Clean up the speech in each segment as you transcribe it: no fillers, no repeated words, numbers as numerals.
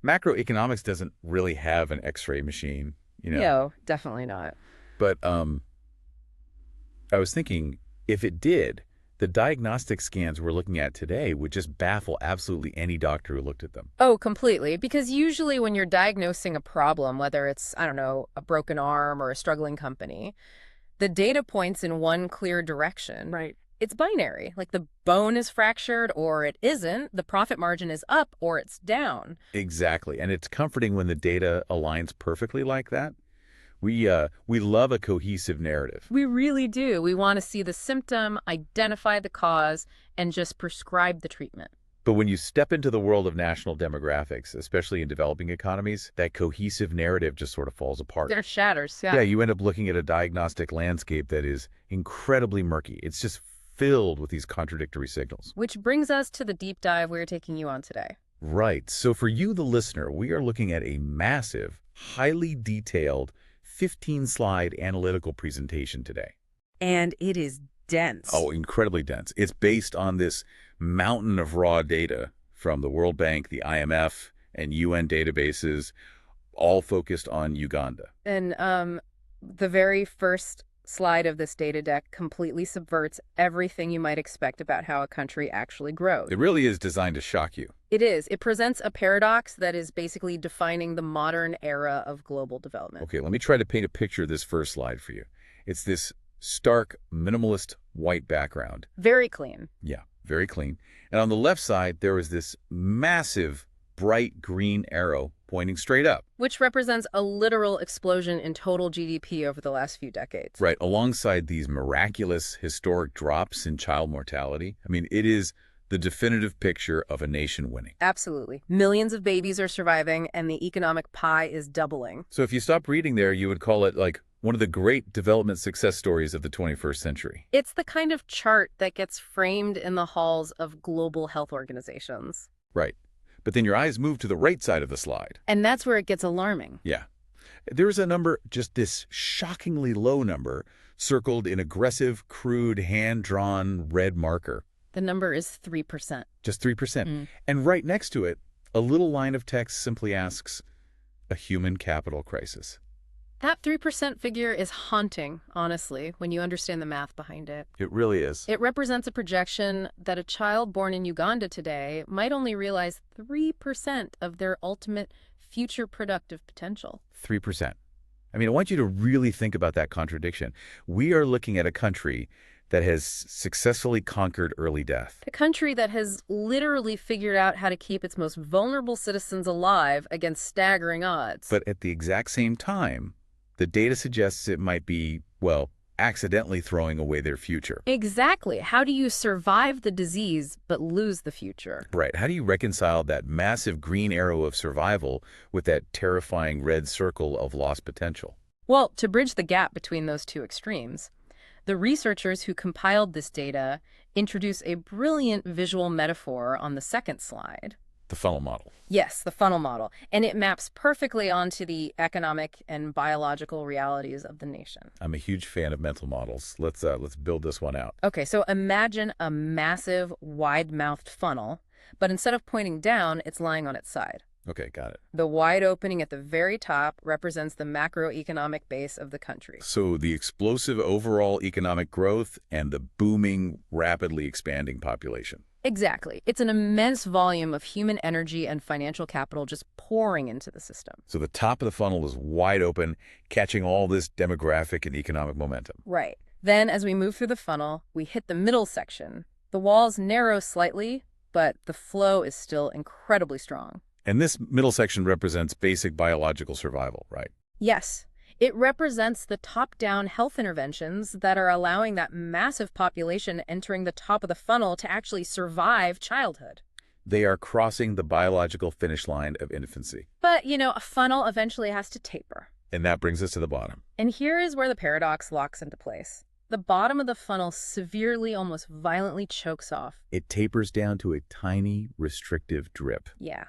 Macroeconomics doesn't really have an X-ray machine, you know. No, definitely not. But I was thinking, if it did, the diagnostic scans we're looking at today would just baffle absolutely any doctor who looked at them. Oh, completely. Because usually when you're diagnosing a problem, whether it's, I don't know, a broken arm or a struggling company, the data points in one clear direction. Right. It's binary. Like the bone is fractured or it isn't, the profit margin is up or it's down. Exactly. And it's comforting when the data aligns perfectly like that. We love a cohesive narrative. We really do. We want to see the symptom, identify the cause, and just prescribe the treatment. But when you step into the world of national demographics, especially in developing economies, that cohesive narrative just sort of falls apart. There shatters, yeah. Yeah, you end up looking at a diagnostic landscape that is incredibly murky. It's just filled with these contradictory signals. Which brings us to the deep dive we're taking you on today. Right. So for you, the listener, we are looking at a massive, highly detailed, 15-slide analytical presentation today. And it is dense. Oh, incredibly dense. It's based on this mountain of raw data from the World Bank, the IMF, and UN databases, all focused on Uganda. And the very first slide of this data deck completely subverts everything you might expect about how a country actually grows. It really is designed to shock you. It is. It presents a paradox that is basically defining the modern era of global development. Okay, let me try to paint a picture of this first slide for you. It's this stark, minimalist white background. Very clean. Yeah, very clean. And on the left side, there is this massive, bright green arrow pointing straight up. Which represents a literal explosion in total GDP over the last few decades. Right, alongside these miraculous historic drops in child mortality. I mean, it is the definitive picture of a nation winning. Absolutely. Millions of babies are surviving, and the economic pie is doubling. So if you stop reading there, you would call it like one of the great development success stories of the 21st century. It's the kind of chart that gets framed in the halls of global health organizations. Right. But then your eyes move to the right side of the slide. And that's where it gets alarming. Yeah. There's a number, just this shockingly low number, circled in aggressive, crude, hand-drawn red marker. The number is 3%. Just 3%. And right next to it, a little line of text simply asks, a human capital crisis. That 3% figure is haunting, honestly, when you understand the math behind it. It really is. It represents a projection that a child born in Uganda today might only realize 3% of their ultimate future productive potential. 3%. I mean, I want you to really think about that contradiction. We are looking at a country that has successfully conquered early death. A country that has literally figured out how to keep its most vulnerable citizens alive against staggering odds. But at the exact same time, the data suggests it might be, well, accidentally throwing away their future. Exactly. How do you survive the disease but lose the future? Right. How do you reconcile that massive green arrow of survival with that terrifying red circle of lost potential? Well, to bridge the gap between those two extremes, the researchers who compiled this data introduce a brilliant visual metaphor on the second slide. The funnel model. Yes, the funnel model. And it maps perfectly onto the economic and biological realities of the nation. I'm a huge fan of mental models. Let's build this one out. Okay, so imagine a massive, wide-mouthed funnel, but instead of pointing down, it's lying on its side. Okay, got it. The wide opening at the very top represents the macroeconomic base of the country. So the explosive overall economic growth and the booming, rapidly expanding population. Exactly. It's an immense volume of human energy and financial capital just pouring into the system. So the top of the funnel is wide open, catching all this demographic and economic momentum. Right. Then, as we move through the funnel, we hit the middle section. The walls narrow slightly, but the flow is still incredibly strong. And this middle section represents basic biological survival, right? Yes. It represents the top-down health interventions that are allowing that massive population entering the top of the funnel to actually survive childhood. They are crossing the biological finish line of infancy. But, you know, a funnel eventually has to taper. And that brings us to the bottom. And here is where the paradox locks into place. The bottom of the funnel severely, almost violently chokes off. It tapers down to a tiny, restrictive drip. Yeah.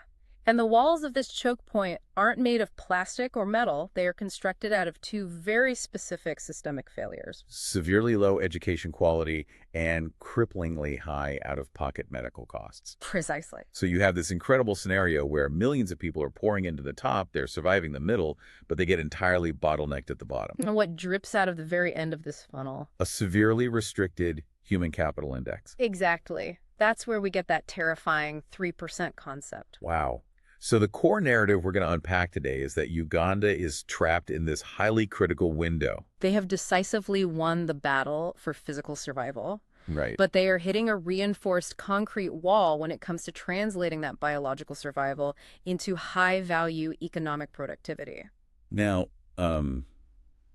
And the walls of this choke point aren't made of plastic or metal. They are constructed out of two very specific systemic failures. Severely low education quality and cripplingly high out-of-pocket medical costs. Precisely. So you have this incredible scenario where millions of people are pouring into the top, they're surviving the middle, but they get entirely bottlenecked at the bottom. And what drips out of the very end of this funnel? A severely restricted human capital index. Exactly. That's where we get that terrifying 3% concept. Wow. So the core narrative we're going to unpack today is that Uganda is trapped in this highly critical window. They have decisively won the battle for physical survival, Right. but they are hitting a reinforced concrete wall when it comes to translating that biological survival into high-value economic productivity. Now,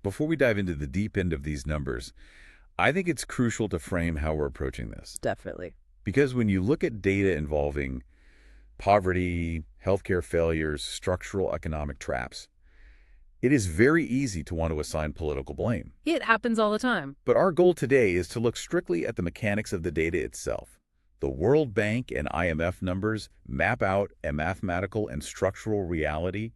before we dive into the deep end of these numbers, I think it's crucial to frame how we're approaching this. Definitely. Because when you look at data involving poverty, healthcare failures, structural economic traps, it is very easy to want to assign political blame. It happens all the time. But our goal today is to look strictly at the mechanics of the data itself. The World Bank and IMF numbers map out a mathematical and structural reality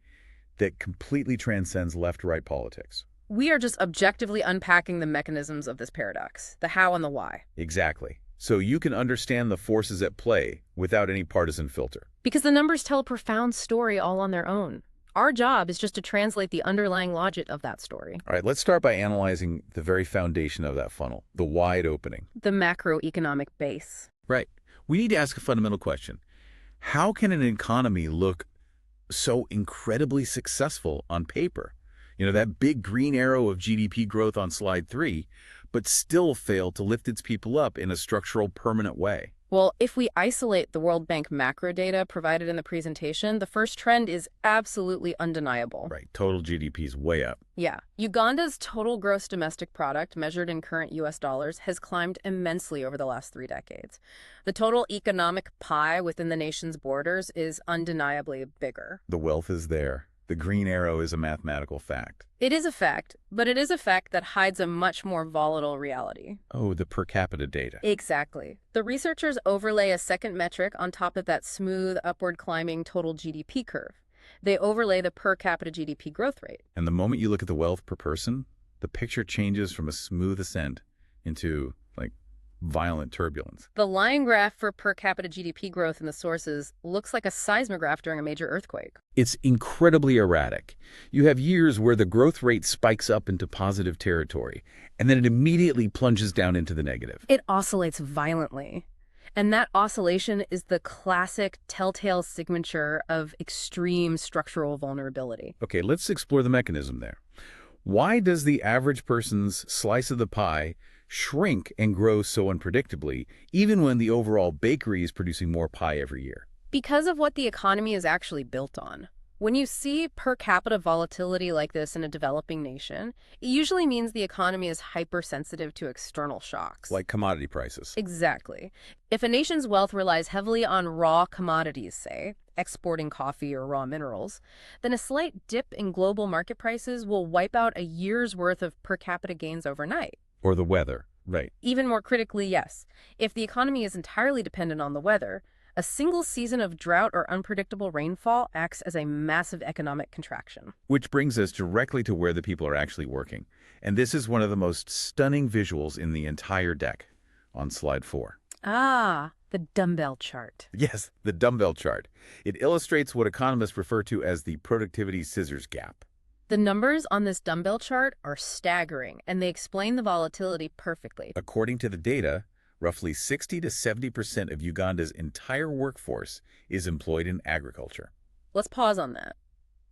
that completely transcends left-right politics. We are just objectively unpacking the mechanisms of this paradox, the how and the why. Exactly. So you can understand the forces at play without any partisan filter. Because the numbers tell a profound story all on their own. Our job is just to translate the underlying logic of that story. All right, let's start by analyzing the very foundation of that funnel, the wide opening. The macroeconomic base. Right. We need to ask a fundamental question. How can an economy look so incredibly successful on paper? You know, that big green arrow of GDP growth on slide 3, but still fail to lift its people up in a structural, permanent way. Well, if we isolate the World Bank macro data provided in the presentation, the first trend is absolutely undeniable. Right. Total GDP is way up. Yeah. Uganda's total gross domestic product, measured in current US dollars, has climbed immensely over the last 3 decades. The total economic pie within the nation's borders is undeniably bigger. The wealth is there. The green arrow is a mathematical fact. It is a fact, but it is a fact that hides a much more volatile reality. Oh, the per capita data. Exactly. The researchers overlay a second metric on top of that smooth, upward climbing total GDP curve. They overlay the per capita GDP growth rate. And the moment you look at the wealth per person, the picture changes from a smooth ascent into, like, violent turbulence. The line graph for per capita GDP growth in the sources looks like a seismograph during a major earthquake. It's incredibly erratic. You have years where the growth rate spikes up into positive territory, and then it immediately plunges down into the negative. It oscillates violently. And that oscillation is the classic telltale signature of extreme structural vulnerability. Okay, let's explore the mechanism there. Why does the average person's slice of the pie shrink and grow so unpredictably, even when the overall bakery is producing more pie every year? Because of what the economy is actually built on. When you see per capita volatility like this in a developing nation, it usually means the economy is hypersensitive to external shocks. Like commodity prices. Exactly. If a nation's wealth relies heavily on raw commodities, say, exporting coffee or raw minerals, then a slight dip in global market prices will wipe out a year's worth of per capita gains overnight. Or the weather, right. Even more critically, yes, if the economy is entirely dependent on the weather, a single season of drought or unpredictable rainfall acts as a massive economic contraction. Which brings us directly to where the people are actually working. And this is one of the most stunning visuals in the entire deck on slide 4. Ah, the dumbbell chart. Yes, the dumbbell chart. It illustrates what economists refer to as the productivity scissors gap. The numbers on this dumbbell chart are staggering, and they explain the volatility perfectly. According to the data, roughly 60 to 70% of Uganda's entire workforce is employed in agriculture. Let's pause on that.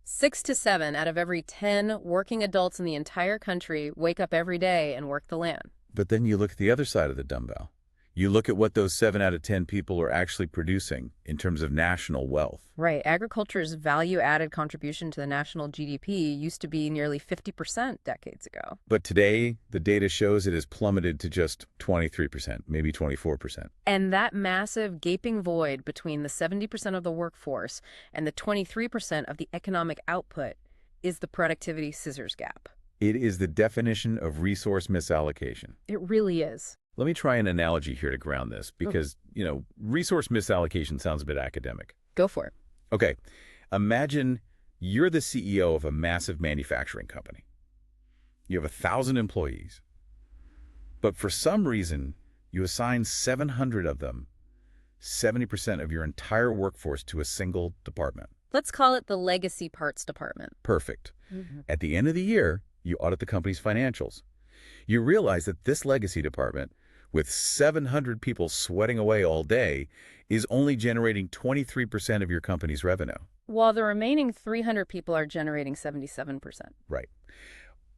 6 to 7 out of every 10 working adults in the entire country wake up every day and work the land. But then you look at the other side of the dumbbell. You look at what those 7 out of 10 people are actually producing in terms of national wealth. Right. Agriculture's value-added contribution to the national GDP used to be nearly 50% decades ago. But today, the data shows it has plummeted to just 23%, maybe 24%. And that massive gaping void between the 70% of the workforce and the 23% of the economic output is the productivity scissors gap. It is the definition of resource misallocation. It really is. Let me try an analogy here to ground this because, resource misallocation sounds a bit academic. Go for it. Okay, imagine you're the CEO of a massive manufacturing company. You have 1,000 employees, but for some reason, you assign 700 of them, 70% of your entire workforce, to a single department. Let's call it the legacy parts department. Perfect. Mhm. At the end of the year, you audit the company's financials. You realize that this legacy department, with 700 people sweating away all day, is only generating 23% of your company's revenue. While the remaining 300 people are generating 77%. Right.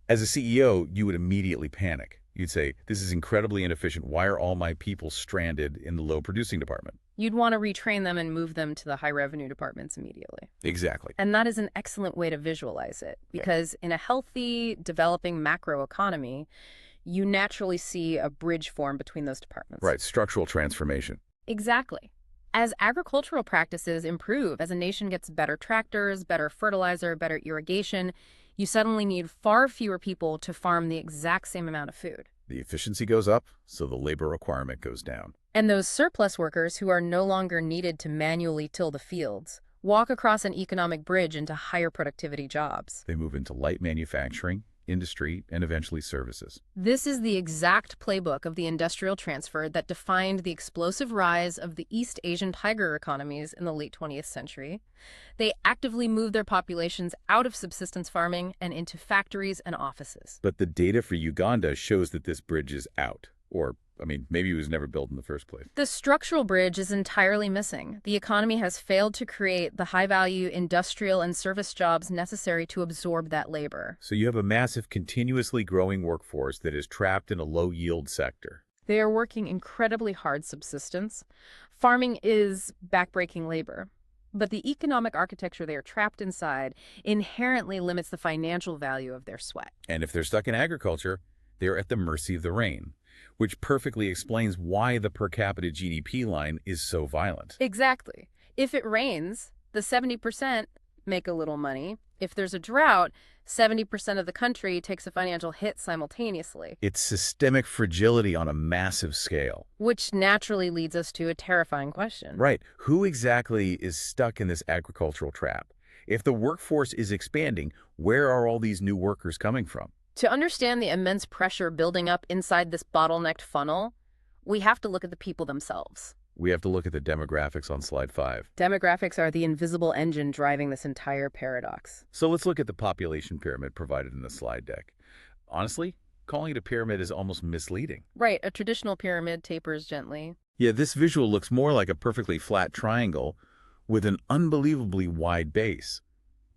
As a CEO, you would immediately panic. You'd say, this is incredibly inefficient. Why are all my people stranded in the low-producing department? You'd want to retrain them and move them to the high-revenue departments immediately. Exactly. And that is an excellent way to visualize it, because in a healthy, developing macroeconomy, you naturally see a bridge form between those departments. Right, structural transformation. Exactly. As agricultural practices improve, as a nation gets better tractors, better fertilizer, better irrigation, you suddenly need far fewer people to farm the exact same amount of food. The efficiency goes up, so the labor requirement goes down. And those surplus workers who are no longer needed to manually till the fields walk across an economic bridge into higher productivity jobs. They move into light manufacturing, industry, and eventually services. This is the exact playbook of the industrial transfer that defined the explosive rise of the East Asian tiger economies in the late 20th century. They actively moved their populations out of subsistence farming and into factories and offices. But the data for Uganda shows that this bridge is out. Or, maybe it was never built in the first place. The structural bridge is entirely missing. The economy has failed to create the high-value industrial and service jobs necessary to absorb that labor. So you have a massive, continuously growing workforce that is trapped in a low-yield sector. They are working incredibly hard subsistence. Farming is backbreaking labor. But the economic architecture they are trapped inside inherently limits the financial value of their sweat. And if they're stuck in agriculture, they're at the mercy of the rain, which perfectly explains why the per capita GDP line is so violent. Exactly. If it rains, the 70% make a little money. If there's a drought, 70% of the country takes a financial hit simultaneously. It's systemic fragility on a massive scale. Which naturally leads us to a terrifying question. Right. Who exactly is stuck in this agricultural trap? If the workforce is expanding, where are all these new workers coming from? To understand the immense pressure building up inside this bottlenecked funnel, we have to look at the people themselves. We have to look at the demographics on slide 5. Demographics are the invisible engine driving this entire paradox. So let's look at the population pyramid provided in the slide deck. Honestly, calling it a pyramid is almost misleading. Right, a traditional pyramid tapers gently. Yeah, this visual looks more like a perfectly flat triangle with an unbelievably wide base.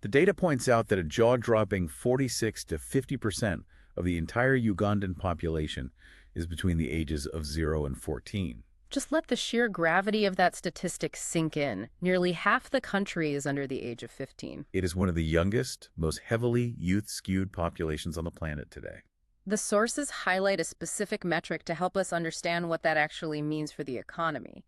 The data points out that a jaw-dropping 46 to 50% of the entire Ugandan population is between the ages of 0 and 14. Just let the sheer gravity of that statistic sink in. Nearly half the country is under the age of 15. It is one of the youngest, most heavily youth-skewed populations on the planet today. The sources highlight a specific metric to help us understand what that actually means for the economy: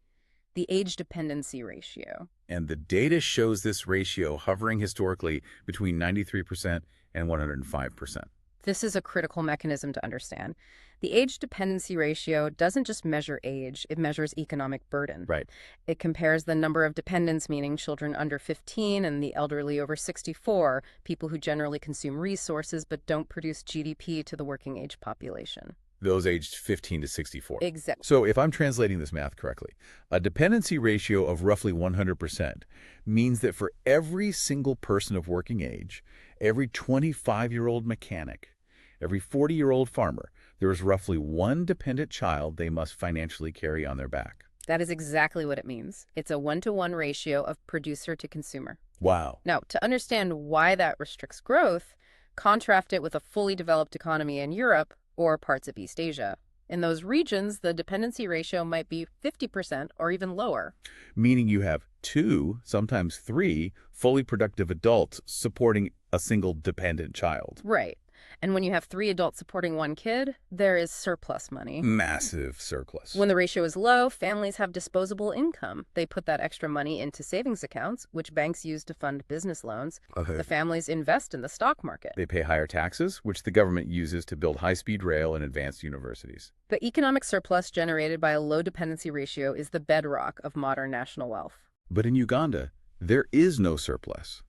the age dependency ratio. And the data shows this ratio hovering historically between 93% and 105%. This is a critical mechanism to understand. The age dependency ratio doesn't just measure age, it measures economic burden. Right. It compares the number of dependents, meaning children under 15 and the elderly over 64, people who generally consume resources but don't produce GDP, to the working age population. Those aged 15 to 64. Exactly. So if I'm translating this math correctly, a dependency ratio of roughly 100% means that for every single person of working age, every 25-year-old mechanic, every 40-year-old farmer, there is roughly one dependent child they must financially carry on their back. That is exactly what it means. It's a 1-to-1 ratio of producer to consumer. Wow. Now, to understand why that restricts growth, contrast it with a fully developed economy in Europe or parts of East Asia. In those regions, the dependency ratio might be 50% or even lower. Meaning you have 2, sometimes 3, fully productive adults supporting a single dependent child. Right. And when you have 3 adults supporting 1 kid, there is surplus money. Massive surplus. When the ratio is low, families have disposable income. They put that extra money into savings accounts, which banks use to fund business loans. Okay. The families invest in the stock market. They pay higher taxes, which the government uses to build high-speed rail and advanced universities. The economic surplus generated by a low dependency ratio is the bedrock of modern national wealth. But in Uganda, There is no surplus.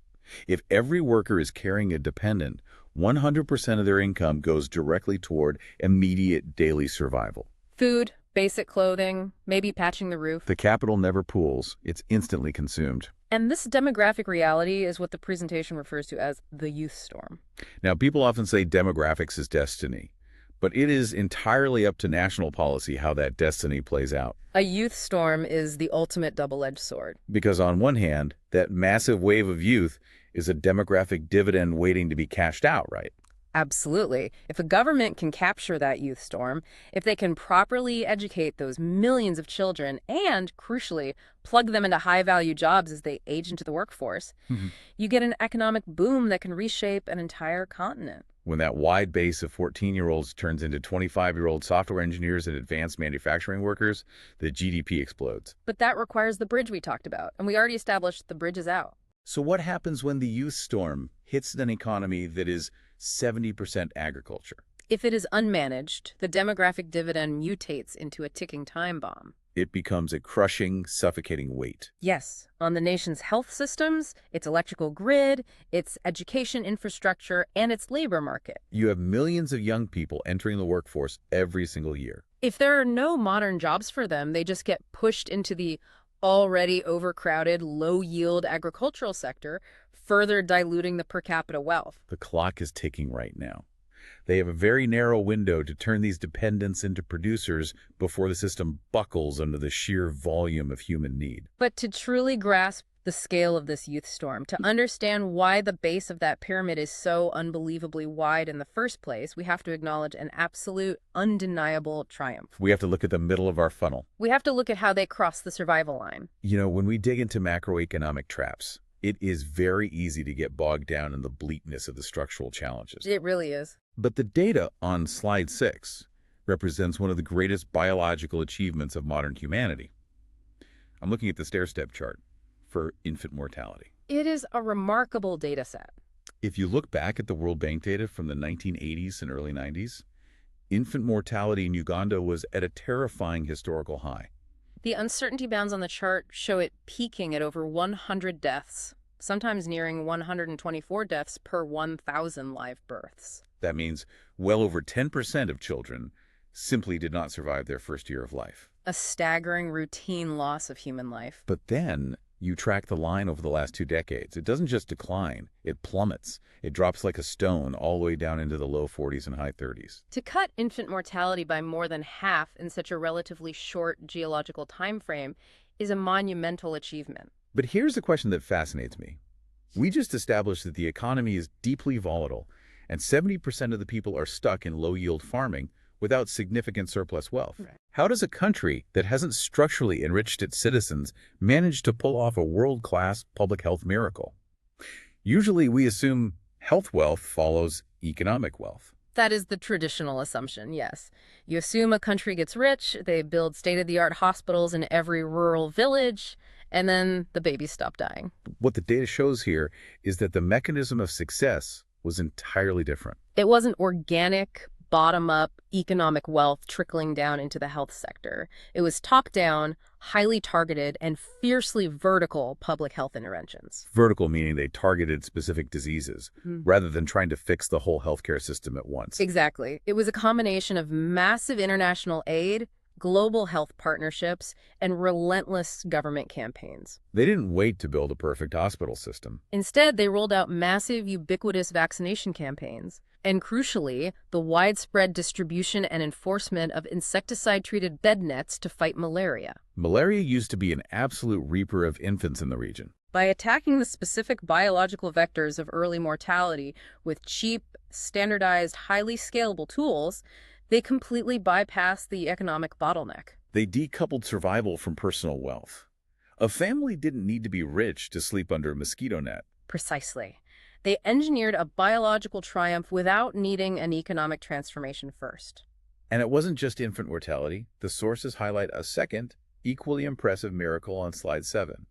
If every worker is carrying a dependent, 100% of their income goes directly toward immediate daily survival. Food, basic clothing, maybe patching the roof. The capital never pools, it's instantly consumed. And this demographic reality is what the presentation refers to as the youth storm. Now, people often say demographics is destiny, but it is entirely up to national policy how that destiny plays out. A youth storm is the ultimate double-edged sword. Because on one hand, that massive wave of youth is a demographic dividend waiting to be cashed out, right? Absolutely. If a government can capture that youth storm, if they can properly educate those millions of children and, crucially, plug them into high-value jobs as they age into the workforce, you get an economic boom that can reshape an entire continent. When that wide base of 14-year-olds turns into 25-year-old software engineers and advanced manufacturing workers, the GDP explodes. But that requires the bridge we talked about, and we already established the bridge is out. So what happens when the youth storm hits an economy that is 70% agriculture? If it is unmanaged, the demographic dividend mutates into a ticking time bomb. It becomes a crushing, suffocating weight. Yes, on the nation's health systems, its electrical grid, its education infrastructure, and its labor market. You have millions of young people entering the workforce every single year. If there are no modern jobs for them, they just get pushed into the already overcrowded, low-yield agricultural sector, further diluting the per capita wealth. The clock is ticking right now. They have a very narrow window to turn these dependents into producers before the system buckles under the sheer volume of human need. But to truly grasp the scale of this youth storm, to understand why the base of that pyramid is so unbelievably wide in the first place, we have to acknowledge an absolute, undeniable triumph. We have to look at the middle of our funnel. We have to look at how they cross the survival line. You know, when we dig into macroeconomic traps, it is very easy to get bogged down in the bleakness of the structural challenges. It really is. But the data on slide 6 represents one of the greatest biological achievements of modern humanity. I'm looking at the stair-step chart for infant mortality. It is a remarkable data set. If you look back at the World Bank data from the 1980s and early 90s, infant mortality in Uganda was at a terrifying historical high. The uncertainty bounds on the chart show it peaking at over 100 deaths, sometimes nearing 124 deaths per 1,000 live births. That means well over 10% of children simply did not survive their first year of life. A staggering routine loss of human life. But then you track the line over the last 2 decades. It doesn't just decline, it plummets. It drops like a stone all the way down into the low 40s and high 30s. To cut infant mortality by more than half in such a relatively short geological time frame is a monumental achievement. But here's the question that fascinates me. We just established that the economy is deeply volatile, and 70% of the people are stuck in low-yield farming without significant surplus wealth. Right. How does a country that hasn't structurally enriched its citizens manage to pull off a world-class public health miracle? Usually we assume health wealth follows economic wealth. That is the traditional assumption, yes. You assume a country gets rich, they build state-of-the-art hospitals in every rural village, and then the babies stop dying. What the data shows here is that the mechanism of success was entirely different. It wasn't organic, bottom-up economic wealth trickling down into the health sector. It was top-down, highly targeted, and fiercely vertical public health interventions. Vertical meaning they targeted specific diseases rather than trying to fix the whole healthcare system at once. Exactly. It was a combination of massive international aid, global health partnerships, and relentless government campaigns. They didn't wait to build a perfect hospital system. Instead, they rolled out massive, ubiquitous vaccination campaigns. And crucially, the widespread distribution and enforcement of insecticide-treated bed nets to fight malaria. Malaria used to be an absolute reaper of infants in the region. By attacking the specific biological vectors of early mortality with cheap, standardized, highly scalable tools, they completely bypassed the economic bottleneck. They decoupled survival from personal wealth. A family didn't need to be rich to sleep under a mosquito net. Precisely. They engineered a biological triumph without needing an economic transformation first. And it wasn't just infant mortality. The sources highlight a second, equally impressive miracle on slide 7,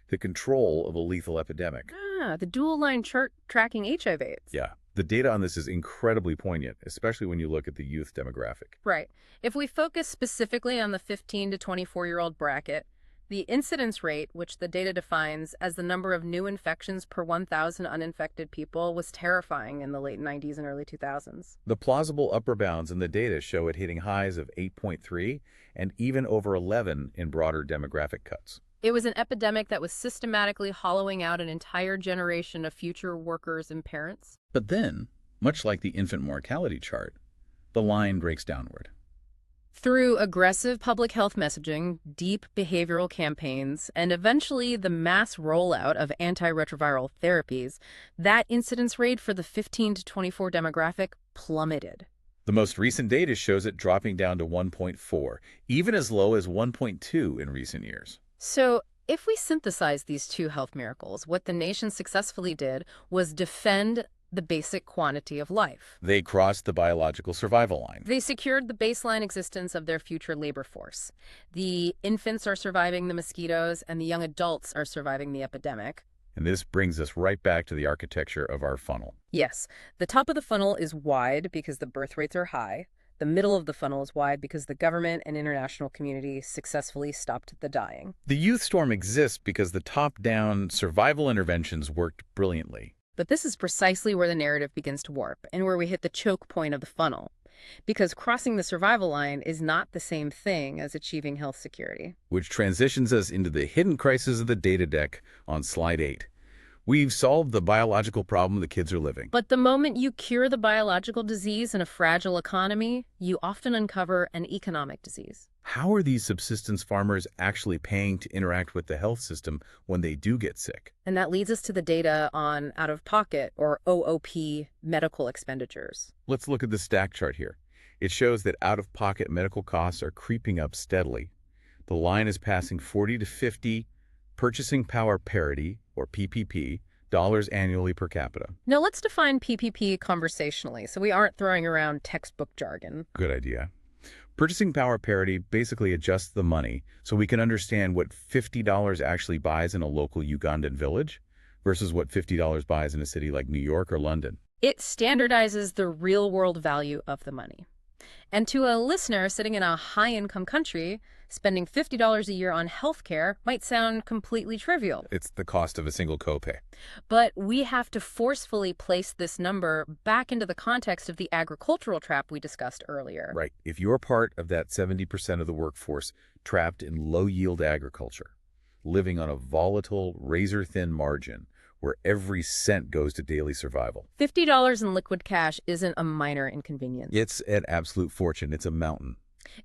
the control of a lethal epidemic. The dual-line chart tracking HIV/AIDS. Yeah, the data on this is incredibly poignant, especially when you look at the youth demographic. Right. If we focus specifically on the 15 to 24-year-old bracket, The incidence rate, which the data defines as the number of new infections per 1,000 uninfected people, was terrifying in the late 90s and early 2000s. The plausible upper bounds in the data show it hitting highs of 8.3 and even over 11 in broader demographic cuts. It was an epidemic that was systematically hollowing out an entire generation of future workers and parents. But then, much like the infant mortality chart, the line breaks downward. Through aggressive public health messaging, deep behavioral campaigns, and eventually the mass rollout of antiretroviral therapies, that incidence rate for the 15 to 24 demographic plummeted. The most recent data shows it dropping down to 1.4, even as low as 1.2 in recent years. So, if we synthesize these two health miracles, what the nation successfully did was defend the basic quantity of life. They crossed the biological survival line. They secured the baseline existence of their future labor force. The infants are surviving the mosquitoes, and the young adults are surviving the epidemic. And this brings us right back to the architecture of our funnel. Yes, the top of the funnel is wide because the birth rates are high. The middle of the funnel is wide because the government and international community successfully stopped the dying. The youth storm exists because the top-down survival interventions worked brilliantly. But this is precisely where the narrative begins to warp and where we hit the choke point of the funnel. Because crossing the survival line is not the same thing as achieving health security. Which transitions us into the hidden crisis of the data deck on slide 8. We've solved the biological problem the kids are living. But the moment you cure the biological disease in a fragile economy, you often uncover an economic disease. How are these subsistence farmers actually paying to interact with the health system when they do get sick? And that leads us to the data on out-of-pocket, or OOP, medical expenditures. Let's look at the stack chart here. It shows that out-of-pocket medical costs are creeping up steadily. The line is passing 40 to 50 purchasing power parity, or PPP, dollars annually per capita. Now let's define PPP conversationally, so we aren't throwing around textbook jargon. Good idea. Purchasing power parity basically adjusts the money so we can understand what $50 actually buys in a local Ugandan village versus what $50 buys in a city like New York or London. It standardizes the real-world value of the money. And to a listener sitting in a high-income country, spending $50 a year on healthcare might sound completely trivial. It's the cost of a single copay. But we have to forcefully place this number back into the context of the agricultural trap we discussed earlier. Right. If you're part of that 70% of the workforce trapped in low-yield agriculture, living on a volatile, razor-thin margin, where every cent goes to daily survival. $50 in liquid cash isn't a minor inconvenience. It's an absolute fortune. It's a mountain.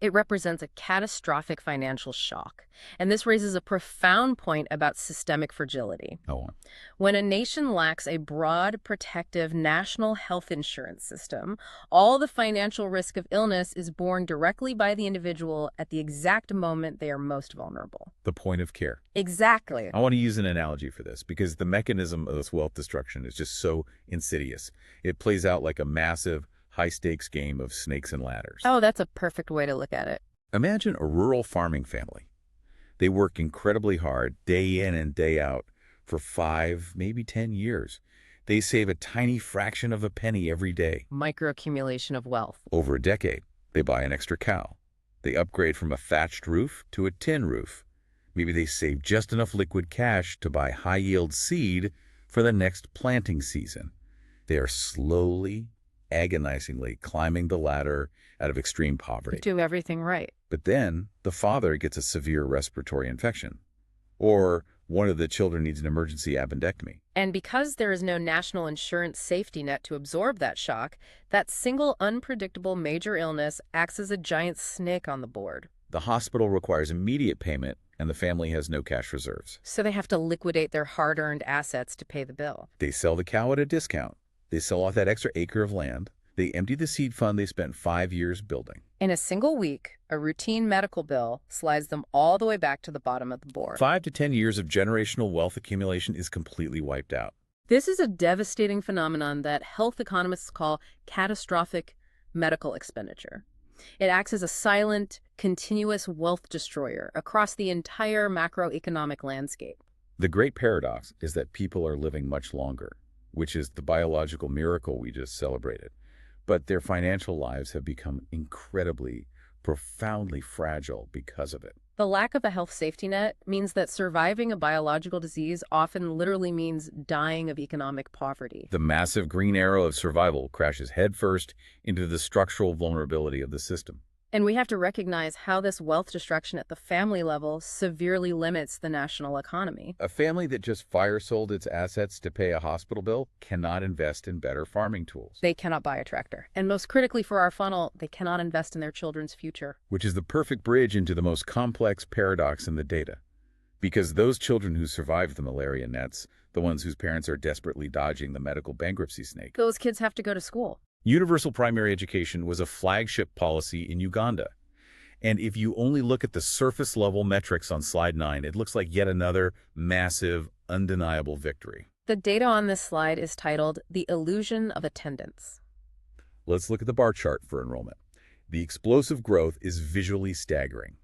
It represents a catastrophic financial shock. And this raises a profound point about systemic fragility. Go on. When a nation lacks a broad, protective national health insurance system, all the financial risk of illness is borne directly by the individual at the exact moment they are most vulnerable. The point of care. Exactly. I want to use an analogy for this because the mechanism of this wealth destruction is just so insidious. It plays out like a massive, high-stakes game of snakes and ladders. Oh, that's a perfect way to look at it. Imagine a rural farming family. They work incredibly hard, day in and day out, for 5, maybe 10 years. They save a tiny fraction of a penny every day. Microaccumulation of wealth. Over a decade, they buy an extra cow. They upgrade from a thatched roof to a tin roof. Maybe they save just enough liquid cash to buy high-yield seed for the next planting season. They are slowly, agonizingly climbing the ladder out of extreme poverty. Do everything right. But then the father gets a severe respiratory infection, or one of the children needs an emergency appendectomy. And because there is no national insurance safety net to absorb that shock, that single unpredictable major illness acts as a giant snake on the board. The hospital requires immediate payment, and the family has no cash reserves. So they have to liquidate their hard-earned assets to pay the bill. They sell the cow at a discount. They sell off that extra acre of land. They empty the seed fund they spent 5 years building. In a single week, a routine medical bill slides them all the way back to the bottom of the board. 5 to 10 years of generational wealth accumulation is completely wiped out. This is a devastating phenomenon that health economists call catastrophic medical expenditure. It acts as a silent, continuous wealth destroyer across the entire macroeconomic landscape. The great paradox is that people are living much longer, which is the biological miracle we just celebrated. But their financial lives have become incredibly, profoundly fragile because of it. The lack of a health safety net means that surviving a biological disease often literally means dying of economic poverty. The massive green arrow of survival crashes headfirst into the structural vulnerability of the system. And we have to recognize how this wealth destruction at the family level severely limits the national economy. A family that just fire-sold its assets to pay a hospital bill cannot invest in better farming tools. They cannot buy a tractor. And most critically for our funnel, they cannot invest in their children's future. Which is the perfect bridge into the most complex paradox in the data. Because those children who survived the malaria nets, the ones whose parents are desperately dodging the medical bankruptcy snake, Those kids have to go to school. Universal primary education was a flagship policy in Uganda. And if you only look at the surface-level metrics on slide 9, it looks like yet another massive, undeniable victory. The data on this slide is titled The Illusion of Attendance. Let's look at the bar chart for enrollment. The explosive growth is visually staggering.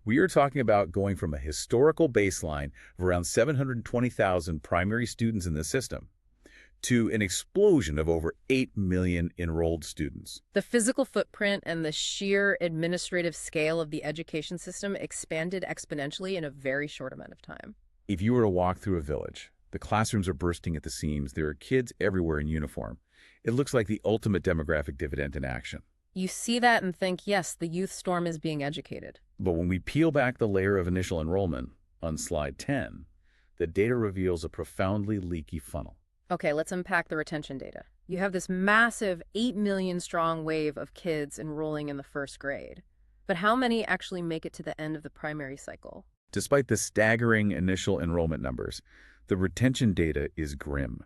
We are talking about going from a historical baseline of around 720,000 primary students in the system to an explosion of over 8 million enrolled students. The physical footprint and the sheer administrative scale of the education system expanded exponentially in a very short amount of time. If you were to walk through a village, the classrooms are bursting at the seams. There are kids everywhere in uniform. It looks like the ultimate demographic dividend in action. You see that and think, yes, the youth storm is being educated. But when we peel back the layer of initial enrollment on slide 10, the data reveals a profoundly leaky funnel. Okay, let's unpack the retention data. You have this massive 8 million strong wave of kids enrolling in the first grade. But how many actually make it to the end of the primary cycle? Despite the staggering initial enrollment numbers, the retention data is grim.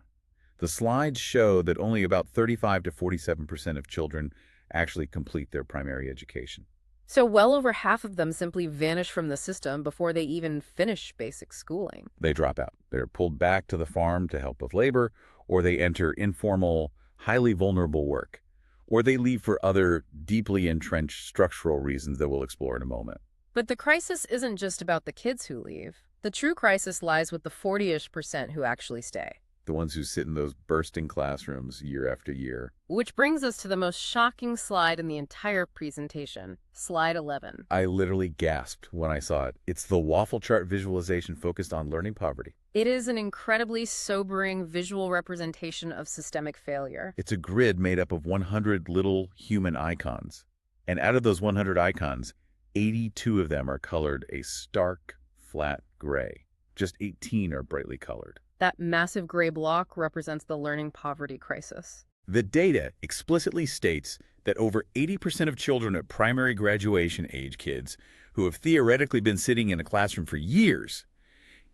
The slides show that only about 35 to 47% of children actually complete their primary education. So well over half of them simply vanish from the system before they even finish basic schooling. They drop out. They're pulled back to the farm to help with labor, or they enter informal, highly vulnerable work, or they leave for other deeply entrenched structural reasons that we'll explore in a moment. But the crisis isn't just about the kids who leave. The true crisis lies with the 40-ish% who actually stay. The ones who sit in those bursting classrooms year after year. Which brings us to the most shocking slide in the entire presentation, slide 11. I literally gasped when I saw it. It's the waffle chart visualization focused on learning poverty. It is an incredibly sobering visual representation of systemic failure. It's a grid made up of 100 little human icons. And out of those 100 icons, 82 of them are colored a stark, flat gray. Just 18 are brightly colored. That massive gray block represents the learning poverty crisis. The data explicitly states that over 80% of children at primary graduation age kids who have theoretically been sitting in a classroom for years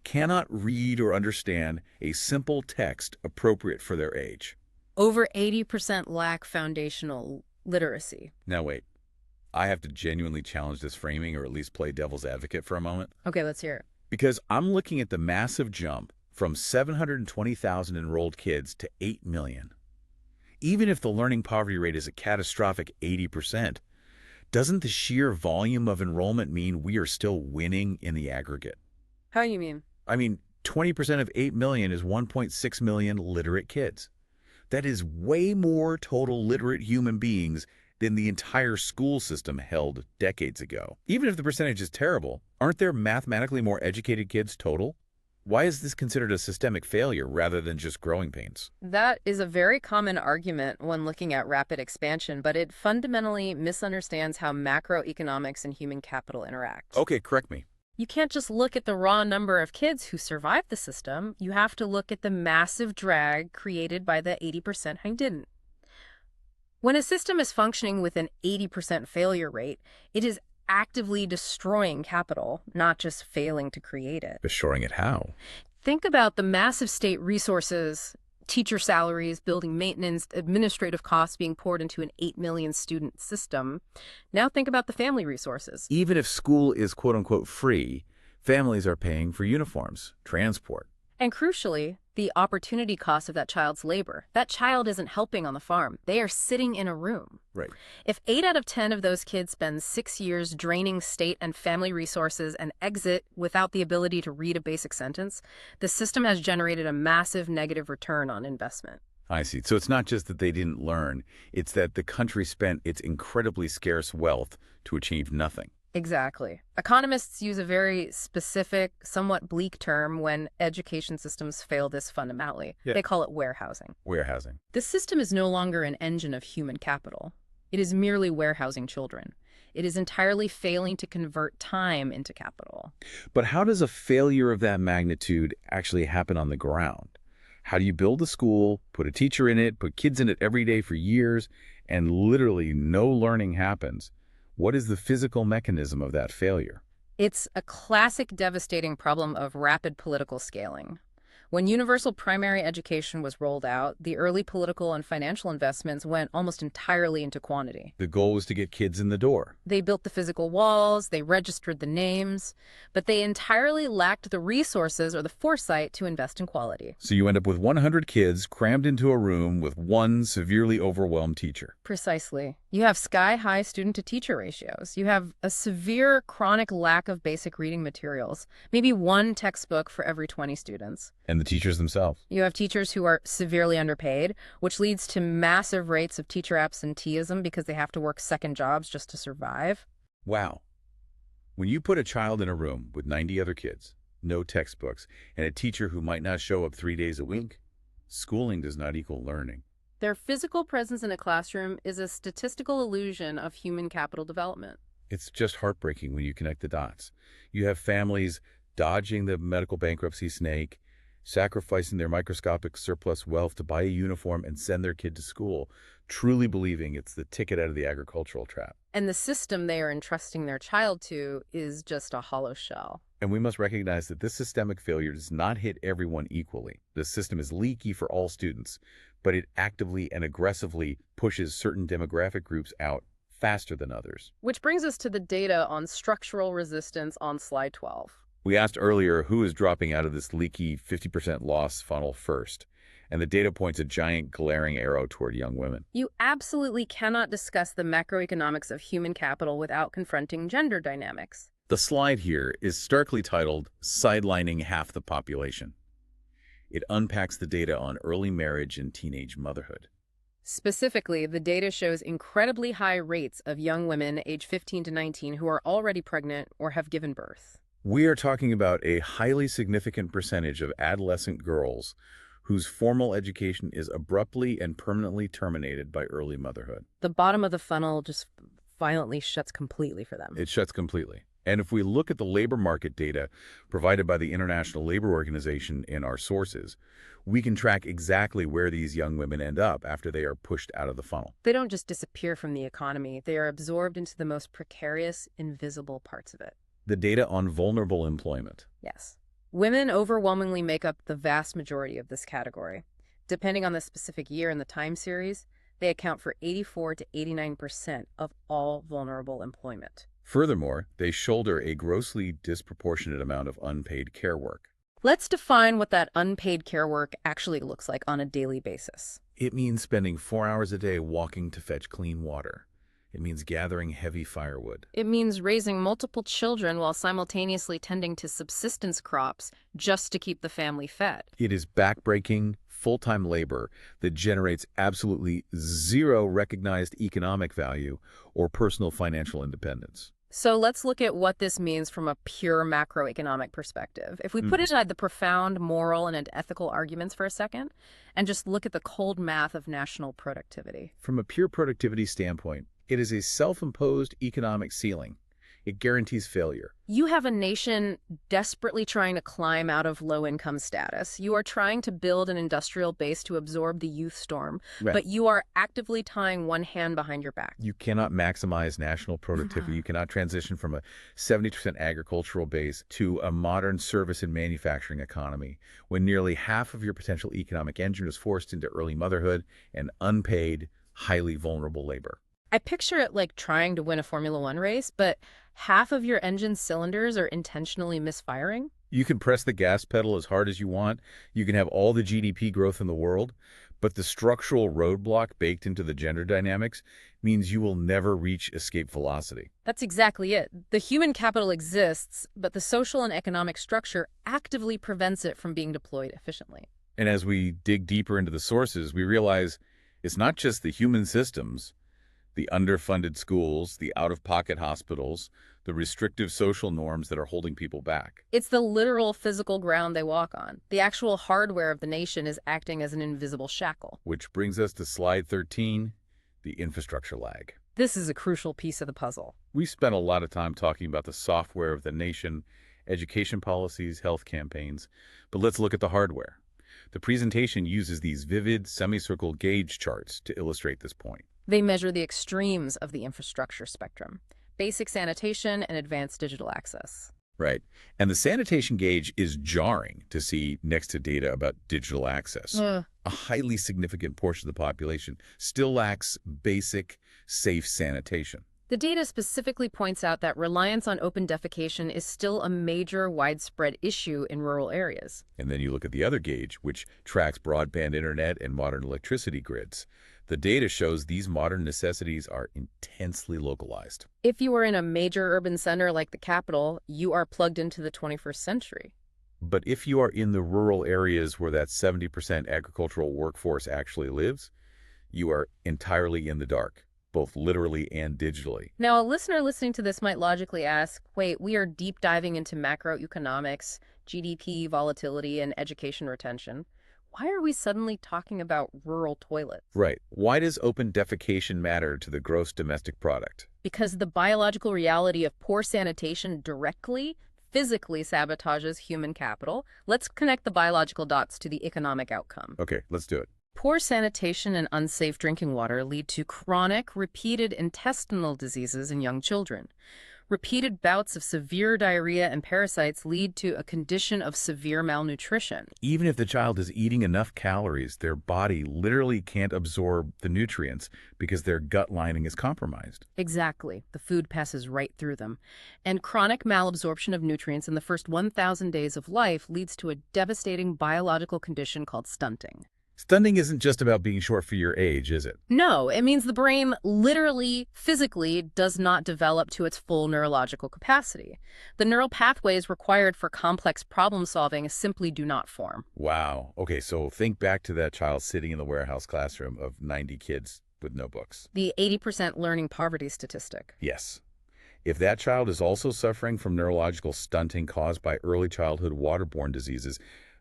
cannot read or understand a simple text appropriate for their age. Over 80% lack foundational literacy. Now wait, I have to genuinely challenge this framing or at least play devil's advocate for a moment. Okay, let's hear it. Because I'm looking at the massive jump from 720,000 enrolled kids to 8 million. Even if the learning poverty rate is a catastrophic 80%, doesn't the sheer volume of enrollment mean we are still winning in the aggregate? How do you mean? I mean, 20% of 8 million is 1.6 million literate kids. That is way more total literate human beings than the entire school system held decades ago. Even if the percentage is terrible, aren't there mathematically more educated kids total? Why is this considered a systemic failure rather than just growing pains? That is a very common argument when looking at rapid expansion, but it fundamentally misunderstands how macroeconomics and human capital interact. Okay, correct me. You can't just look at the raw number of kids who survived the system. You have to look at the massive drag created by the 80% who didn't. When a system is functioning with an 80% failure rate, it is actively destroying capital, not just failing to create it. Destroying it how? Think about the massive state resources, teacher salaries, building maintenance, administrative costs being poured into an 8 million student system. Now think about the family resources. Even if school is quote-unquote free, families are paying for uniforms, transport. And crucially, the opportunity cost of that child's labor. That child isn't helping on the farm. They are sitting in a room. Right. If 8 out of 10 of those kids spend 6 years draining state and family resources and exit without the ability to read a basic sentence, the system has generated a massive negative return on investment. I see. So it's not just that they didn't learn, it's that the country spent its incredibly scarce wealth to achieve nothing. Exactly. Economists use a very specific, somewhat bleak term when education systems fail this fundamentally. Yeah. They call it warehousing. Warehousing. This system is no longer an engine of human capital. It is merely warehousing children. It is entirely failing to convert time into capital. But how does a failure of that magnitude actually happen on the ground? How do you build a school, put a teacher in it, put kids in it every day for years, and literally no learning happens? What is the physical mechanism of that failure? It's a classic devastating problem of rapid political scaling. When universal primary education was rolled out, the early political and financial investments went almost entirely into quantity. The goal was to get kids in the door. They built the physical walls, they registered the names, but they entirely lacked the resources or the foresight to invest in quality. So you end up with 100 kids crammed into a room with one severely overwhelmed teacher. Precisely. You have sky-high student-to-teacher ratios. You have a severe chronic lack of basic reading materials, maybe one textbook for every 20 students. And the teachers themselves. You have teachers who are severely underpaid, which leads to massive rates of teacher absenteeism because they have to work second jobs just to survive. Wow. When you put a child in a room with 90 other kids, no textbooks, and a teacher who might not show up 3 days a week, schooling does not equal learning. Their physical presence in a classroom is a statistical illusion of human capital development. It's just heartbreaking when you connect the dots. You have families dodging the medical bankruptcy snake, sacrificing their microscopic surplus wealth to buy a uniform and send their kid to school, truly believing it's the ticket out of the agricultural trap. And the system they are entrusting their child to is just a hollow shell. And we must recognize that this systemic failure does not hit everyone equally. The system is leaky for all students, but it actively and aggressively pushes certain demographic groups out faster than others. Which brings us to the data on structural resistance on slide 12. We asked earlier who is dropping out of this leaky 50% loss funnel first, and the data points a giant glaring arrow toward young women. You absolutely cannot discuss the macroeconomics of human capital without confronting gender dynamics. The slide here is starkly titled Sidelining Half the Population. It unpacks the data on early marriage and teenage motherhood. Specifically, the data shows incredibly high rates of young women aged 15 to 19 who are already pregnant or have given birth. We are talking about a highly significant percentage of adolescent girls whose formal education is abruptly and permanently terminated by early motherhood. The bottom of the funnel just violently shuts completely for them. It shuts completely. And if we look at the labor market data provided by the International Labor Organization in our sources, we can track exactly where these young women end up after they are pushed out of the funnel. They don't just disappear from the economy. They are absorbed into the most precarious, invisible parts of it. The data on vulnerable employment. Yes. Women overwhelmingly make up the vast majority of this category. Depending on the specific year and the time series, they account for 84 to 89% of all vulnerable employment. Furthermore, they shoulder a grossly disproportionate amount of unpaid care work. Let's define what that unpaid care work actually looks like on a daily basis. It means spending 4 hours a day walking to fetch clean water. It means gathering heavy firewood. It means raising multiple children while simultaneously tending to subsistence crops just to keep the family fed. It is backbreaking, full-time labor that generates absolutely zero recognized economic value or personal financial independence. So let's look at what this means from a pure macroeconomic perspective. If we put aside the profound moral and ethical arguments for a second and just look at the cold math of national productivity. From a pure productivity standpoint, it is a self-imposed economic ceiling. It guarantees failure. You have a nation desperately trying to climb out of low-income status. You are trying to build an industrial base to absorb the youth storm, Right. but you are actively tying one hand behind your back. You cannot maximize national productivity. You cannot transition from a 70% agricultural base to a modern service and manufacturing economy when nearly half of your potential economic engine is forced into early motherhood and unpaid, highly vulnerable labor. I picture it like trying to win a Formula One race, but half of your engine's cylinders are intentionally misfiring. You can press the gas pedal as hard as you want. You can have all the GDP growth in the world, but the structural roadblock baked into the gender dynamics means you will never reach escape velocity. That's exactly it. The human capital exists, but the social and economic structure actively prevents it from being deployed efficiently. And as we dig deeper into the sources, we realize it's not just the human systems, the underfunded schools, the out-of-pocket hospitals, the restrictive social norms that are holding people back. It's the literal physical ground they walk on. The actual hardware of the nation is acting as an invisible shackle. Which brings us to slide 13, the infrastructure lag. This is a crucial piece of the puzzle. We spent a lot of time talking about the software of the nation, education policies, health campaigns, but let's look at the hardware. The presentation uses these vivid semicircle gauge charts to illustrate this point. They measure the extremes of the infrastructure spectrum: basic sanitation and advanced digital access. Right. And the sanitation gauge is jarring to see next to data about digital access. A highly significant portion of the population still lacks basic, safe sanitation. The data specifically points out that reliance on open defecation is still a major, widespread issue in rural areas. And then you look at the other gauge, which tracks broadband internet and modern electricity grids. The data shows these modern necessities are intensely localized. If you are in a major urban center like the capital, you are plugged into the 21st century. But if you are in the rural areas where that 70% agricultural workforce actually lives, you are entirely in the dark, both literally and digitally. Now, a listener listening to this might logically ask, wait, we are deep diving into macroeconomics, GDP volatility, and education retention. Why are we suddenly talking about rural toilets? Right. Why does open defecation matter to the gross domestic product? Because the biological reality of poor sanitation directly, physically sabotages human capital. Let's connect the biological dots to the economic outcome. Okay, let's do it. Poor sanitation and unsafe drinking water lead to chronic, repeated intestinal diseases in young children. Repeated bouts of severe diarrhea and parasites lead to a condition of severe malnutrition. Even if the child is eating enough calories, their body literally can't absorb the nutrients because their gut lining is compromised. Exactly. The food passes right through them. And chronic malabsorption of nutrients in the first 1,000 days of life leads to a devastating biological condition called stunting. Stunting isn't just about being short for your age, is it? No, it means the brain literally, physically does not develop to its full neurological capacity. The neural pathways required for complex problem solving simply do not form. Wow. Okay, so think back to that child sitting in the warehouse classroom of 90 kids with no books. The 80% learning poverty statistic. Yes. If that child is also suffering from neurological stunting caused by early childhood waterborne diseases,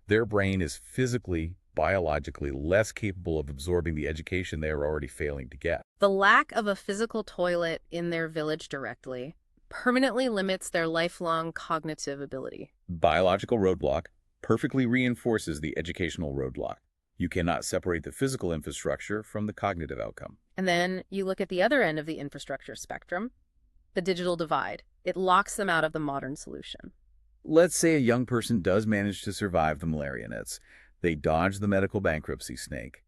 their brain is physically, biologically less capable of absorbing the education they are already failing to get. The lack of a physical toilet in their village directly permanently limits their lifelong cognitive ability. Biological roadblock perfectly reinforces the educational roadblock. You cannot separate the physical infrastructure from the cognitive outcome. And then you look at the other end of the infrastructure spectrum, the digital divide. It locks them out of the modern solution. Let's say a young person does manage to survive the malaria nets. They dodge the medical bankruptcy snake.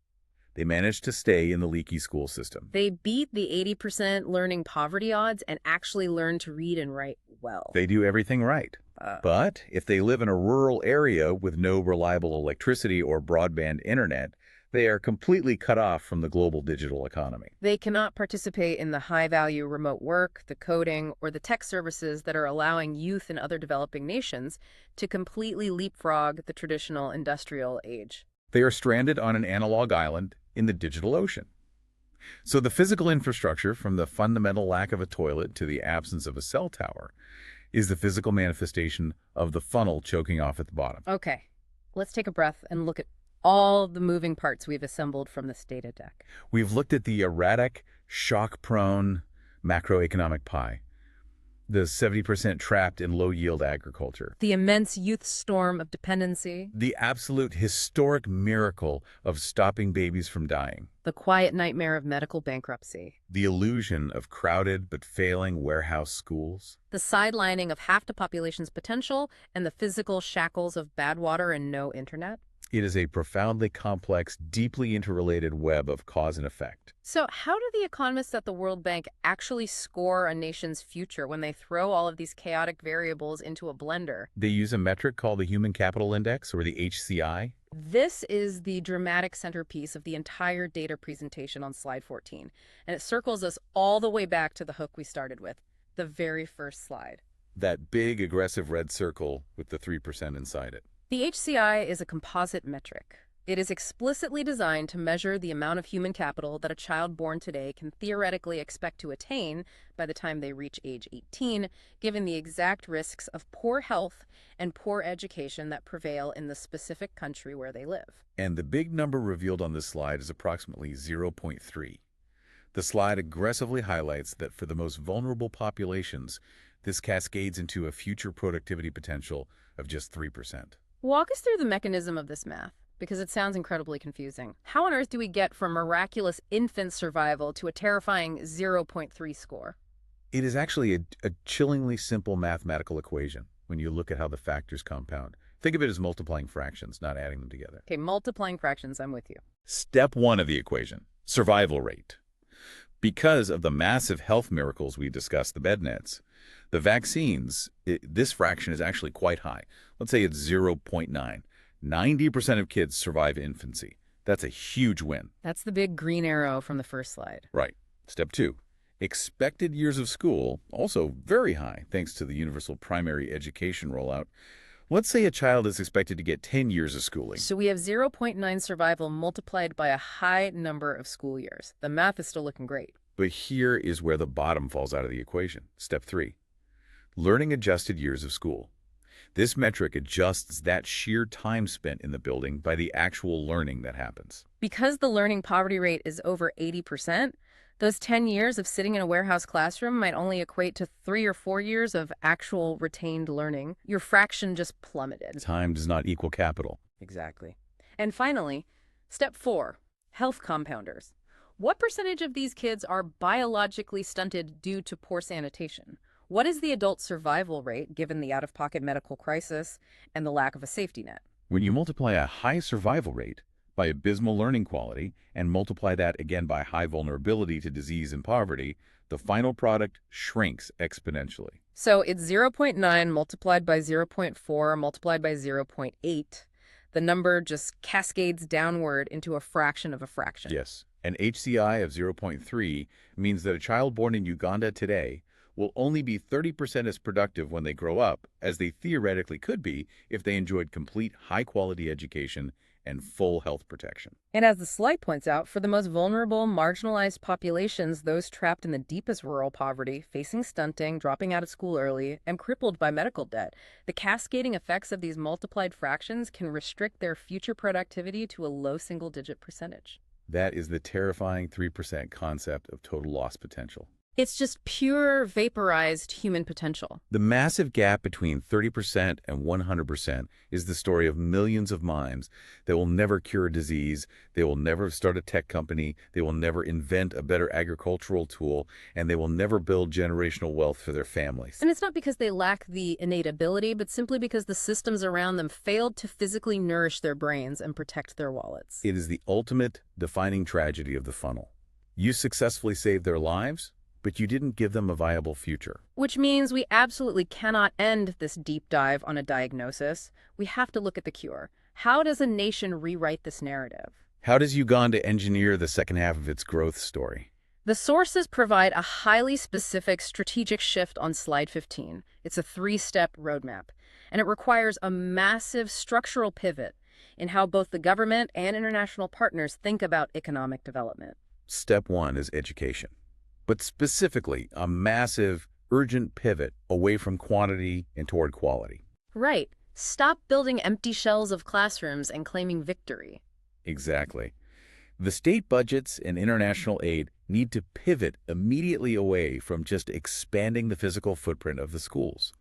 They manage to stay in the leaky school system. They beat the 80% learning poverty odds and actually learn to read and write well. They do everything right. But if they live in a rural area with no reliable electricity or broadband internet, they are completely cut off from the global digital economy. They cannot participate in the high-value remote work, the coding, or the tech services that are allowing youth in other developing nations to completely leapfrog the traditional industrial age. They are stranded on an analog island in the digital ocean. So the physical infrastructure, from the fundamental lack of a toilet to the absence of a cell tower, is the physical manifestation of the funnel choking off at the bottom. Okay, let's take a breath and look at all the moving parts we've assembled from this data deck. We've looked at the erratic, shock-prone macroeconomic pie, the 70% trapped in low-yield agriculture, The immense youth storm of dependency, the absolute historic miracle of stopping babies from dying, the quiet nightmare of medical bankruptcy, the illusion of crowded but failing warehouse schools, the sidelining of half the population's potential, and the physical shackles of bad water and no internet. It is a profoundly complex, deeply interrelated web of cause and effect. So how do the economists at the World Bank actually score a nation's future when they throw all of these chaotic variables into a blender? They use a metric called the Human Capital Index, or the HCI. This is the dramatic centerpiece of the entire data presentation on slide 14, and it circles us all the way back to the hook we started with, the very first slide. That big, aggressive red circle with the 3% inside it. The HCI is a composite metric. It is explicitly designed to measure the amount of human capital that a child born today can theoretically expect to attain by the time they reach age 18, given the exact risks of poor health and poor education that prevail in the specific country where they live. And the big number revealed on this slide is approximately 0.3. The slide aggressively highlights that for the most vulnerable populations, this cascades into a future productivity potential of just 3%. Walk us through the mechanism of this math, because it sounds incredibly confusing. How on earth do we get from miraculous infant survival to a terrifying 0.3 score? It is actually a chillingly simple mathematical equation when you look at how the factors compound. Think of it as multiplying fractions, not adding them together. Okay, multiplying fractions, I'm with you. Step 1 of the equation, survival rate. Because of the massive health miracles we discussed, the bed nets, the vaccines, this fraction is actually quite high. Let's say it's 0.9. 90% of kids survive infancy. That's a huge win. That's the big green arrow from the first slide. Right. Step 2. Expected years of school, also very high, thanks to the universal primary education rollout. Let's say a child is expected to get 10 years of schooling. So we have 0.9 survival multiplied by a high number of school years. The math is still looking great. But here is where the bottom falls out of the equation. Step 3. Learning adjusted years of school. This metric adjusts that sheer time spent in the building by the actual learning that happens. Because the learning poverty rate is over 80%, those 10 years of sitting in a warehouse classroom might only equate to 3 or 4 years of actual retained learning. Your fraction just plummeted. Time does not equal capital. Exactly. And finally, step 4, health compounders. What percentage of these kids are biologically stunted due to poor sanitation? What is the adult survival rate given the out-of-pocket medical crisis and the lack of a safety net? When you multiply a high survival rate by abysmal learning quality and multiply that again by high vulnerability to disease and poverty, the final product shrinks exponentially. So it's 0.9 multiplied by 0.4 multiplied by 0.8. The number just cascades downward into a fraction of a fraction. Yes, an HCI of 0.3 means that a child born in Uganda today will only be 30% as productive when they grow up as they theoretically could be if they enjoyed complete high-quality education and full health protection. And as the slide points out, for the most vulnerable, marginalized populations, those trapped in the deepest rural poverty, facing stunting, dropping out of school early, and crippled by medical debt, the cascading effects of these multiplied fractions can restrict their future productivity to a low single-digit percentage. That is the terrifying 3% concept of total loss potential. It's just pure, vaporized human potential. The massive gap between 30% and 100% is the story of millions of minds that will never cure a disease, they will never start a tech company, they will never invent a better agricultural tool, and they will never build generational wealth for their families. And it's not because they lack the innate ability, but simply because the systems around them failed to physically nourish their brains and protect their wallets. It is the ultimate defining tragedy of the funnel. You successfully saved their lives, but you didn't give them a viable future. Which means we absolutely cannot end this deep dive on a diagnosis. We have to look at the cure. How does a nation rewrite this narrative? How does Uganda engineer the second half of its growth story? The sources provide a highly specific strategic shift on slide 15. It's a 3-step roadmap, and it requires a massive structural pivot in how both the government and international partners think about economic development. Step 1 is education, but specifically a massive, urgent pivot away from quantity and toward quality. Right. Stop building empty shells of classrooms and claiming victory. Exactly. The state budgets and international aid need to pivot immediately away from just expanding the physical footprint of the schools.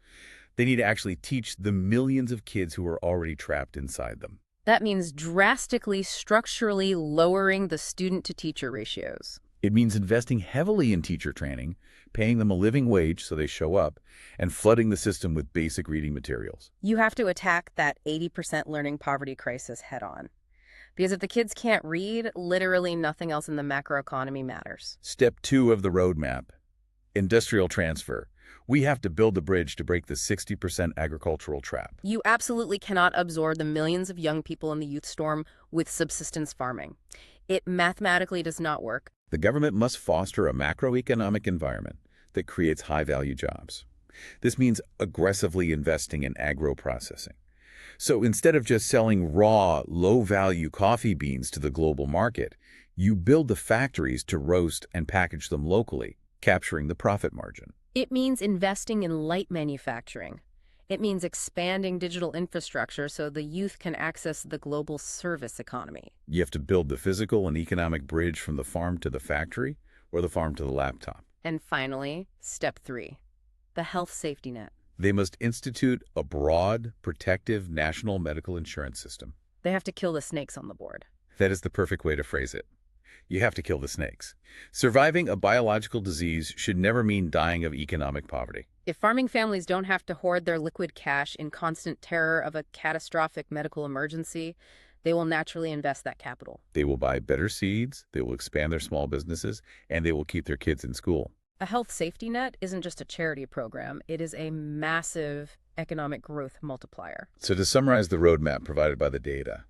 They need to actually teach the millions of kids who are already trapped inside them. That means drastically, structurally lowering the student-to-teacher ratios. It means investing heavily in teacher training, paying them a living wage so they show up, and flooding the system with basic reading materials. You have to attack that 80% learning poverty crisis head-on. Because if the kids can't read, literally nothing else in the macroeconomy matters. Step 2 of the roadmap, industrial transfer. We have to build the bridge to break the 60% agricultural trap. You absolutely cannot absorb the millions of young people in the youth storm with subsistence farming. It mathematically does not work. The government must foster a macroeconomic environment that creates high-value jobs. This means aggressively investing in agro-processing. So instead of just selling raw, low-value coffee beans to the global market, you build the factories to roast and package them locally, capturing the profit margin. It means investing in light manufacturing. It means expanding digital infrastructure so the youth can access the global service economy. You have to build the physical and economic bridge from the farm to the factory or the farm to the laptop. And finally, step 3, the health safety net. They must institute a broad, protective national medical insurance system. They have to kill the snakes on the board. That is the perfect way to phrase it. You have to kill the snakes. Surviving a biological disease should never mean dying of economic poverty. If farming families don't have to hoard their liquid cash in constant terror of a catastrophic medical emergency, they will naturally invest that capital. They will buy better seeds, they will expand their small businesses, and they will keep their kids in school. A health safety net isn't just a charity program. It is a massive economic growth multiplier. So to summarize the roadmap provided by the data,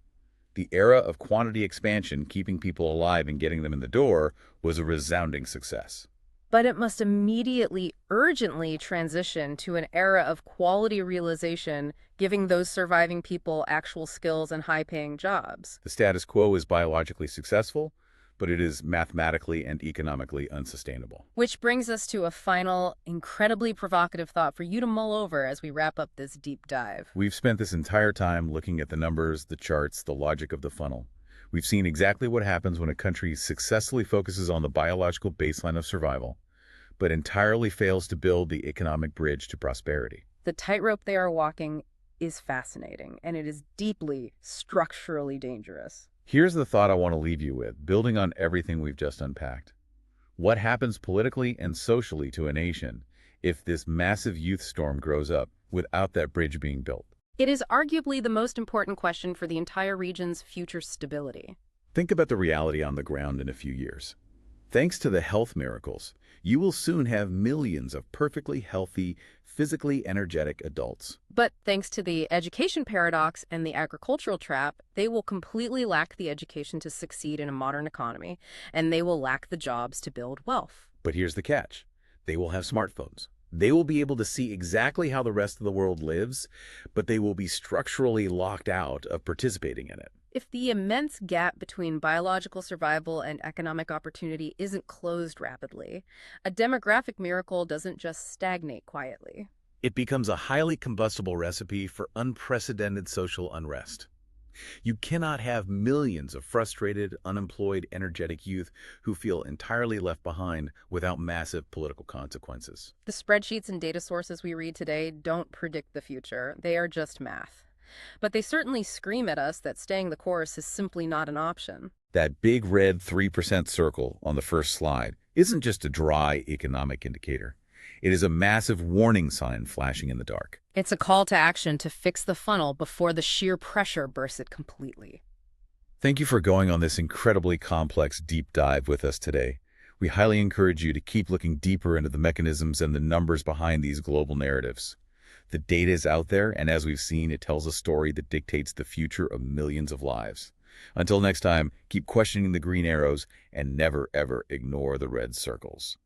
the era of quantity expansion, keeping people alive and getting them in the door, was a resounding success. But it must immediately, urgently transition to an era of quality realization, giving those surviving people actual skills and high-paying jobs. The status quo is biologically successful, but it is mathematically and economically unsustainable. Which brings us to a final, incredibly provocative thought for you to mull over as we wrap up this deep dive. We've spent this entire time looking at the numbers, the charts, the logic of the funnel. We've seen exactly what happens when a country successfully focuses on the biological baseline of survival, but entirely fails to build the economic bridge to prosperity. The tightrope they are walking is fascinating, and it is deeply, structurally dangerous. Here's the thought I want to leave you with, building on everything we've just unpacked. What happens politically and socially to a nation if this massive youth storm grows up without that bridge being built? It is arguably the most important question for the entire region's future stability. Think about the reality on the ground in a few years. Thanks to the health miracles, you will soon have millions of perfectly healthy, physically energetic adults. But thanks to the education paradox and the agricultural trap, they will completely lack the education to succeed in a modern economy, and they will lack the jobs to build wealth. But here's the catch. They will have smartphones. They will be able to see exactly how the rest of the world lives, but they will be structurally locked out of participating in it. If the immense gap between biological survival and economic opportunity isn't closed rapidly, a demographic miracle doesn't just stagnate quietly. It becomes a highly combustible recipe for unprecedented social unrest. You cannot have millions of frustrated, unemployed, energetic youth who feel entirely left behind without massive political consequences. The spreadsheets and data sources we read today don't predict the future. They are just math. But they certainly scream at us that staying the course is simply not an option. That big red 3% circle on the first slide isn't just a dry economic indicator. It is a massive warning sign flashing in the dark. It's a call to action to fix the funnel before the sheer pressure bursts it completely. Thank you for going on this incredibly complex deep dive with us today. We highly encourage you to keep looking deeper into the mechanisms and the numbers behind these global narratives. The data is out there, and as we've seen, it tells a story that dictates the future of millions of lives. Until next time, keep questioning the green arrows and never, ever ignore the red circles.